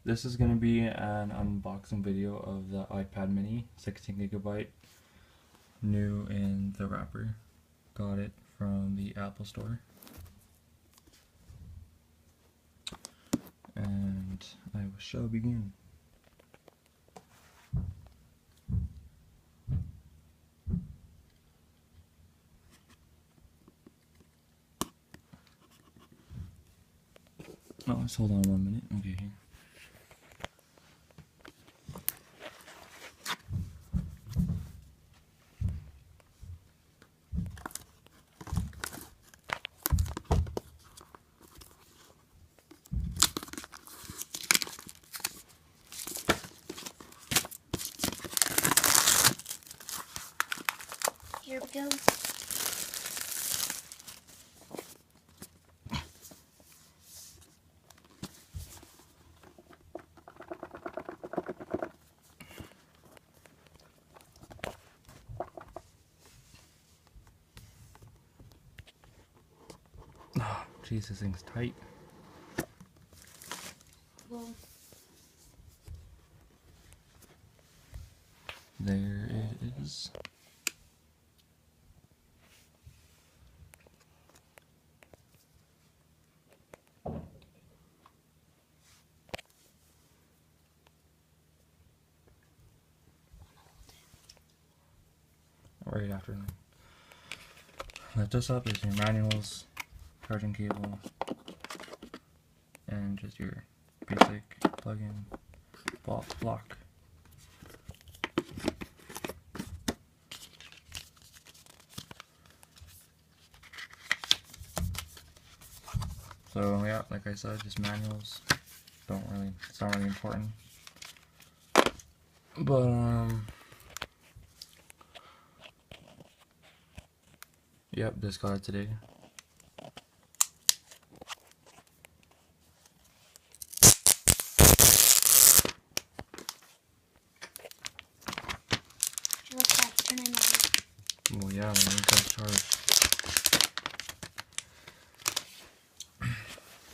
This is going to be an unboxing video of the iPad mini, 16GB, new in the wrapper. Got it from the Apple Store. And I shall begin. Oh, let's hold on 1 minute. Okay. Here we go. Oh, jeez, this thing's tight. Well, There it is. Right after that. Lift this up is your manuals, charging cable, and just your basic plug-in block. So yeah, like I said, just manuals. It's not really important. But yep, just got it today. what's that turning on? Well, yeah, man, you got to charge.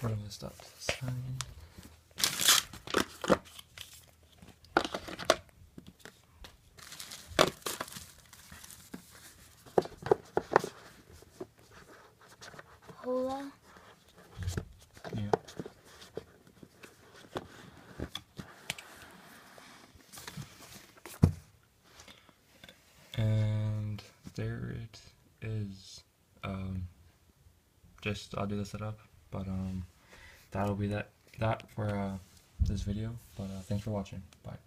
Putting this stuff to the side. Hola. Yeah. And there it is. Just I'll do the setup, but that'll be that for this video. But thanks for watching. Bye.